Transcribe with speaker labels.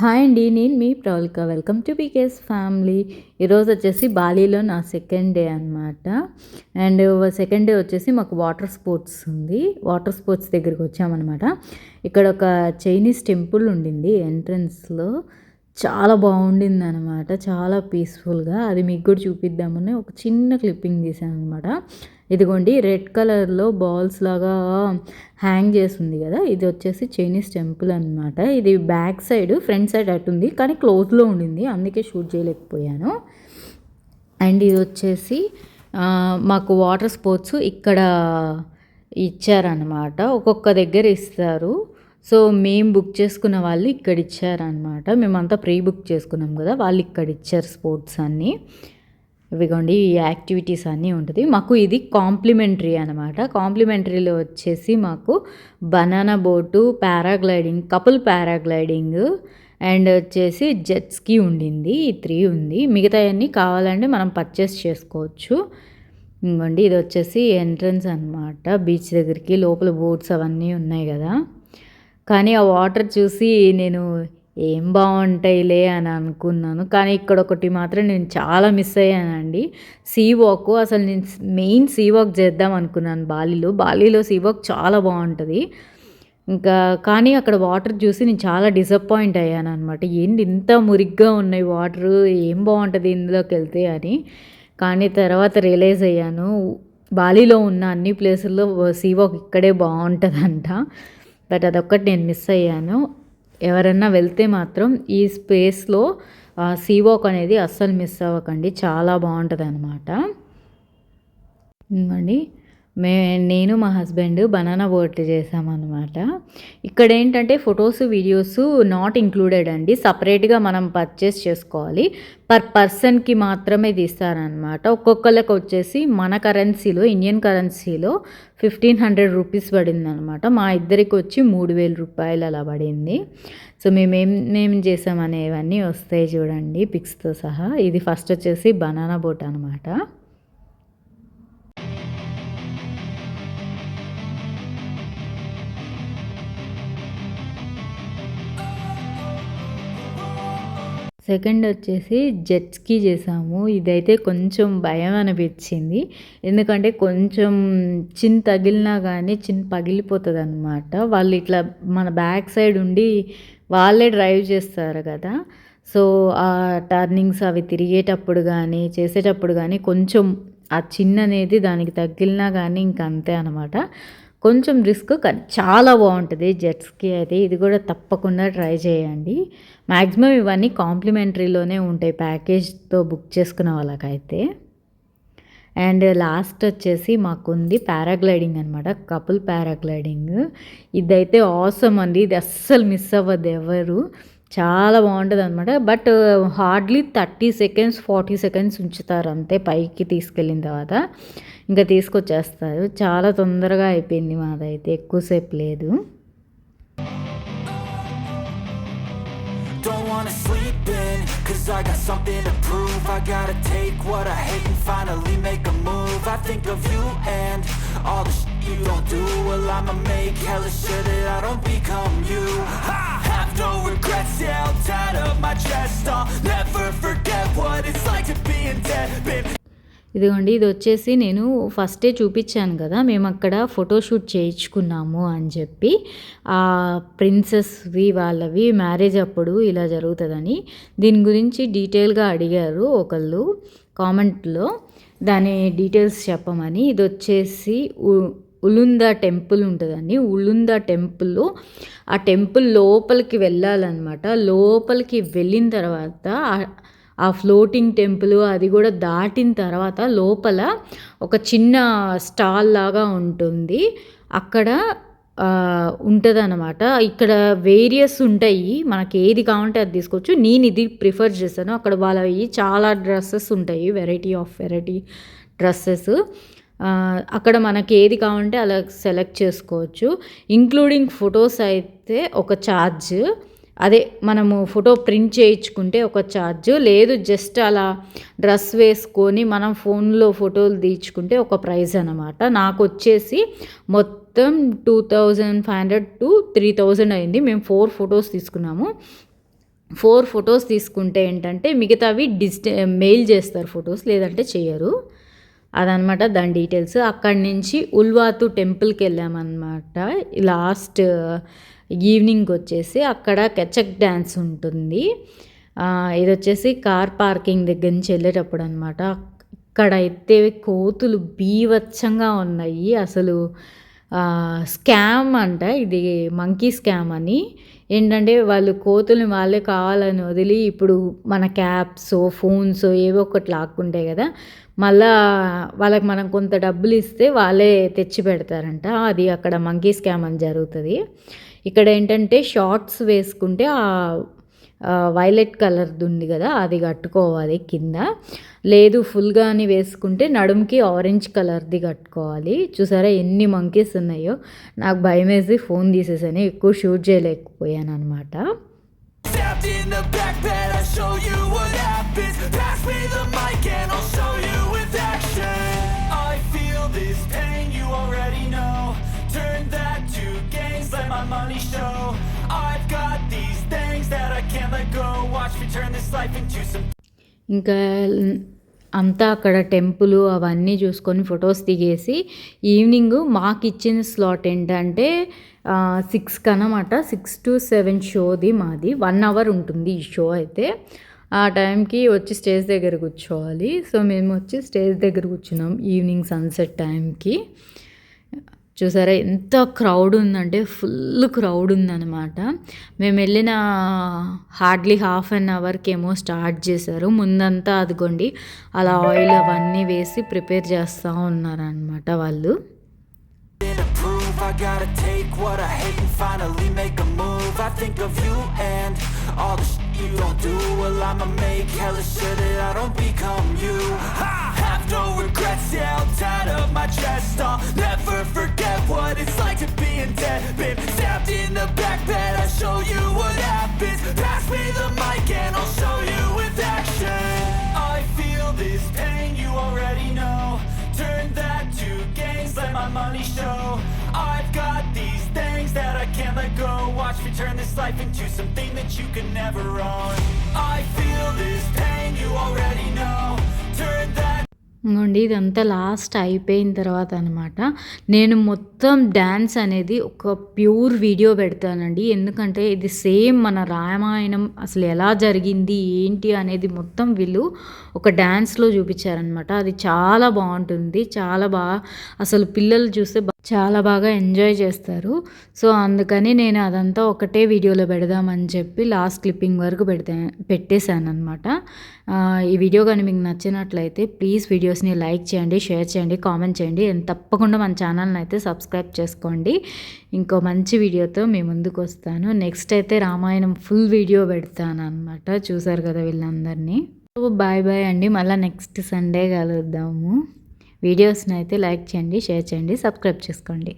Speaker 1: Hi అండి, నేను మీ ప్రవళిక. Welcome to PKS family. ఈరోజు వచ్చేసి బాలీలో నా సెకండ్ డే అనమాట. అండ్ సెకండ్ డే వచ్చేసి మాకు వాటర్ స్పోర్ట్స్ ఉంది. వాటర్ స్పోర్ట్స్ దగ్గరికి వచ్చామన్నమాట. ఇక్కడ ఒక చైనీస్ టెంపుల్ ఉండింది ఎంట్రన్స్లో. చాలా బాగుండింది అనమాట, చాలా పీస్ఫుల్గా. అది మీకు కూడా చూపిద్దామని ఒక చిన్న క్లిప్పింగ్ తీసాను అనమాట. ఇదిగోండి, రెడ్ కలర్లో బాల్స్ లాగా హ్యాంగ్ చేస్తుంది కదా, ఇది వచ్చేసి చైనీస్ టెంపుల్ అనమాట. ఇది బ్యాక్ సైడ్, ఫ్రంట్ సైడ్ అటుంది కానీ క్లోజ్లో ఉండింది, అందుకే షూట్ చేయలేకపోయాను. అండ్ ఇది వచ్చేసి మాకు వాటర్ స్పోర్ట్స్ ఇక్కడ ఇచ్చారనమాట. ఒక్కొక్క దగ్గర ఇస్తారు. సో మేము బుక్ చేసుకున్న వాళ్ళు ఇక్కడ ఇచ్చారనమాట. మేమంతా ప్రీ బుక్ చేసుకున్నాం కదా, వాళ్ళు ఇక్కడ ఇచ్చారు స్పోర్ట్స్ అన్నీ. ఇవిగోండి, ఈ యాక్టివిటీస్ అన్నీ ఉంటుంది. మాకు ఇది కాంప్లిమెంటరీ అనమాట. కాంప్లిమెంటరీలో వచ్చేసి మాకు banana boat, paragliding, couple paragliding and వచ్చేసి జెట్స్కి ఉండింది. ఈ 3 ఉంది. మిగతా అన్నీ కావాలంటే మనం పర్చేస్ చేసుకోవచ్చు. ఇంకోండి, ఇది వచ్చేసి ఎంట్రన్స్ అనమాట బీచ్ దగ్గరికి. లోపల బోట్స్ అవన్నీ ఉన్నాయి కదా, కానీ ఆ వాటర్ చూసి నేను ఏం బాగుంటాయిలే అని అనుకున్నాను. కానీ ఇక్కడ ఒకటి మాత్రం నేను చాలా మిస్ అయ్యానండి, సీ వాక్. అసలు నేను మెయిన్ సీ వాక్ చేద్దాం అనుకున్నాను బాలీలో సీ వాక్ చాలా బాగుంటుంది. ఇంకా కానీ అక్కడ వాటర్ చూసి నేను చాలా డిసప్పాయింట్ అయ్యాను అనమాట. ఏంటి ఇంత మురిగ్గా ఉన్నాయి వాటరు, ఏం బాగుంటుంది ఇందులోకి వెళ్తే అని. కానీ తర్వాత రియలైజ్ అయ్యాను, బాలీలో ఉన్న అన్ని ప్లేసుల్లో సీ వాక్ ఇక్కడే బాగుంటుందంట. బట్ అదొక్కటి నేను మిస్ అయ్యాను. ఎవరన్నా వెళ్తే మాత్రం ఈ స్పేస్లో సీ వాక్ అనేది అస్సలు మిస్ అవ్వకండి, చాలా బాగుంటుంది అనమాట. ఇంకోండి, నేను మా హస్బెండ్ బనానా బోట్ చేసామన్నమాట. ఇక్కడ ఏంటంటే ఫొటోస్ వీడియోస్ నాట్ ఇంక్లూడెడ్ అండి, సపరేట్గా మనం పర్చేస్ చేసుకోవాలి. పర్ పర్సన్కి మాత్రమే తీస్తారనమాట. ఒక్కొక్కరికి వచ్చేసి మన కరెన్సీలో, ఇండియన్ కరెన్సీలో 1500 రూపీస్ పడింది అనమాట. మా ఇద్దరికి వచ్చి 3000 రూపాయలు అలా పడింది. సో మేమేం చేసామనేవన్నీ వస్తాయి చూడండి పిక్స్తో సహా. ఇది ఫస్ట్ వచ్చేసి బనానా బోట్ అనమాట. సెకండ్ వచ్చేసి జెట్స్కి చేసాము. ఇదైతే కొంచెం భయం అనిపించింది, ఎందుకంటే కొంచెం తగిలినా కానీ పగిలిపోతుంది అనమాట. వాళ్ళు ఇట్లా మన బ్యాక్ సైడ్ ఉండి వాళ్ళే డ్రైవ్ చేస్తారు కదా. సో ఆ టర్నింగ్స్ అవి తిరిగేటప్పుడు కానీ చేసేటప్పుడు కానీ కొంచెం ఆ అనేది దానికి తగిలినా కానీ ఇంకంతే అనమాట. కొంచెం రిస్క్, కానీ చాలా బాగుంటుంది జెట్స్కి అయితే. ఇది కూడా తప్పకుండా ట్రై చేయండి. మ్యాక్సిమం ఇవన్నీ కాంప్లిమెంటరీలోనే ఉంటాయి ప్యాకేజ్తో బుక్ చేసుకున్న వాళ్ళకైతే. అండ్ లాస్ట్ వచ్చేసి మాకుంది పారాగ్లైడింగ్ అనమాట, కపుల్ పారాగ్లైడింగ్. ఇదైతే ఆసమ్ అండి, ఇది అస్సలు మిస్ అవ్వద్దు ఎవరు. చాలా బాగుంటుంది అనమాట. బట్ హార్డ్లీ 30 సెకండ్స్ 40 సెకండ్స్ ఉంచుతారు అంతే, పైకి తీసుకెళ్ళిన తర్వాత ఇంకా తీసుకొచ్చేస్తారు. చాలా తొందరగా అయిపోయింది మాదైతే, ఎక్కువసేపు లేదు. Don't wanna sleep in, cause I got something to prove. I gotta take what I hate and finally make a move. I think of you and all the shit you don't do. Well, I'ma make hella sure that I don't become you. I have no regrets, yeah, I'll tie up my chest. I'll never forget what it's like to be in debt, babe. ఇదిగోండి, ఇది వచ్చేసి నేను ఫస్టే చూపించాను కదా, మేము అక్కడ photoshoot చేయించుకున్నాము అని చెప్పి. ఆ ప్రిన్సెస్వి వాళ్ళవి మ్యారేజ్ అప్పుడు ఇలా జరుగుతుందని దీని గురించి డీటెయిల్గా అడిగారు ఒకళ్ళు కామెంట్లో, దాని డీటెయిల్స్ చెప్పమని. ఇది వచ్చేసి ఉలుందా టెంపుల్ ఉంటుందండి. ఉలుందా టెంపుల్లో ఆ టెంపుల్ లోపలికి వెళ్ళాలన్నమాట. లోపలికి వెళ్ళిన తర్వాత ఆ ఫ్లోటింగ్ టెంపుల్ అది కూడా దాటిన తర్వాత లోపల ఒక చిన్న స్టాల్ లాగా ఉంటుంది, అక్కడ ఉంటుంది అనమాట. ఇక్కడ వేరియస్ ఉంటాయి, మనకి ఏది కావాలంటే అది తీసుకోవచ్చు. నేను ఇది ప్రిఫర్ చేస్తాను. అక్కడ వాళ్ళవి చాలా డ్రెస్సెస్ ఉంటాయి, వెరైటీ డ్రెస్సెస్. అక్కడ మనకి ఏది కావాలంటే అలా సెలెక్ట్ చేసుకోవచ్చు. ఇంక్లూడింగ్ ఫొటోస్ అయితే ఒక ఛార్జ్, అదే మనము ఫోటో ప్రింట్ చేయించుకుంటే ఒక ఛార్జ్, లేదు జస్ట్ అలా డ్రెస్ వేసుకొని మనం ఫోన్లో ఫోటోలు తీయించుకుంటే ఒక ప్రైస్ అనమాట. నాకు వచ్చేసి మొత్తం 2500 to 3000 అయింది. మేము 4 ఫొటోస్ తీసుకున్నాము.
Speaker 2: 4 ఫొటోస్ తీసుకుంటే ఏంటంటే మిగతావి మెయిల్ చేస్తారు ఫొటోస్, లేదంటే చేయరు. అదనమాట దాని డీటెయిల్స్. అక్కడి నుంచి ఉల్వాతు టెంపుల్కి వెళ్ళామన్నమాట. లాస్ట్ ఈవినింగ్ వచ్చేసి అక్కడ కెచక్ డ్యాన్స్ ఉంటుంది. ఇది వచ్చేసి కార్ పార్కింగ్ దగ్గర నుంచి వెళ్ళేటప్పుడు అనమాట. ఇక్కడైతే కోతులు బీభత్సంగా ఉన్నాయి అసలు. స్కామ్ అంట ఇది, మంకీ స్కామ్ అని. ఏంటంటే వాళ్ళు కోతుల్ని వాళ్ళే కావాలని వదిలి ఇప్పుడు మన క్యాప్స్, ఫోన్స్ ఏవో ఒకటి లాక్కుంటాయి కదా, మళ్ళా వాళ్ళకి మనం కొంత డబ్బులు ఇస్తే వాళ్ళే తెచ్చి పెడతారంట. అది అక్కడ మంకీ స్కామ్ అని జరుగుతుంది. ఇక్కడ ఏంటంటే షార్ట్స్ వేసుకుంటే వైలెట్ కలర్ది ఉంది కదా అది కట్టుకోవాలి కింద, లేదు ఫుల్గాని వేసుకుంటే నడుముకి ఆరెంజ్ కలర్ది కట్టుకోవాలి. చూసారా ఎన్ని మంకీస్ ఉన్నాయో. నాకు భయం వేసి ఫోన్ తీసేసాను, ఎక్కువ షూట్ చేయలేకపోయాను అనమాట. ఇంకా అంతా అక్కడ టెంపుల్ అవన్నీ చూసుకొని ఫొటోస్ దిగేసి ఈవినింగ్ మాకు ఇచ్చిన స్లాట్ ఏంటంటే 6 అనమాట. 6 to 7 షోది మాది. 1 hour ఉంటుంది ఈ షో అయితే. ఆ టైంకి వచ్చి స్టేజ్ దగ్గర కూర్చోవాలి. సో మేము వచ్చి స్టేజ్ దగ్గర కూర్చున్నాం ఈవినింగ్ సన్సెట్ టైంకి. చూసారా ఎంత క్రౌడ్ ఉందంటే ఫుల్ క్రౌడ్ ఉందన్నమాట. మేము వెళ్ళిన హార్డ్లీ హాఫ్ అన్ అవర్కి ఏమో స్టార్ట్ చేశారు. ముందంతా అదిగోండి అలా ఆయిల్ అవన్నీ వేసి ప్రిపేర్ చేస్తూ ఉన్నారనమాట వాళ్ళు. I gotta take what I hate and finally make a move. I think of you and all the shit you don't do. Well, I'ma make hella sure that I don't become you. I have no regrets, yeah, I'll tie up my chest. I'll never forget what it's like to be in debt. Been stabbed in the back bed, I'll show you what happens. Pass me the mic and I'll show you with action. I feel this pain, you already know. Turn that to gains, let my money show. I've got these things that I can't let go. Watch me turn this life into something that you can never own. I feel this pain, you already know. Turn that. ఇంకోండి ఇదంతా last అయిపోయిన తర్వాత అనమాట. నేను మొత్తం dance అనేది ఒక pure video పెడతానండి. ఎందుకంటే ఇది సేమ్ మన రామాయణం అసలు ఎలా జరిగింది ఏంటి అనేది మొత్తం వీళ్ళు ఒక డ్యాన్స్లో చూపించారనమాట. అది చాలా బాగుంటుంది, చాలా బాగా అసలు పిల్లలు చూస్తే చాలా బాగా ఎంజాయ్ చేస్తారు. సో అందుకని నేను అదంతా ఒకటే వీడియోలో పెడదామని చెప్పి లాస్ట్ క్లిప్పింగ్ వరకు పెట్టేశాను అనమాట. ఈ వీడియో కానీ మీకు నచ్చినట్లయితే ప్లీజ్ వీడియోస్ని లైక్ చేయండి, షేర్ చేయండి, కామెంట్ చేయండి. తప్పకుండా మన ఛానల్ని అయితే సబ్స్క్రైబ్ చేసుకోండి. ఇంకో మంచి వీడియోతో మీ ముందుకు వస్తాను. నెక్స్ట్ అయితే రామాయణం ఫుల్ వీడియో పెడతాను అనమాట. చూసారు కదా వీళ్ళందరినీ. బాయ్ బాయ్ అండి. మళ్ళీ నెక్స్ట్ సండే కలుద్దాము. వీడియోస్ని అయితే లైక్ చేయండి, షేర్ చేయండి, సబ్స్క్రైబ్ చేసుకోండి.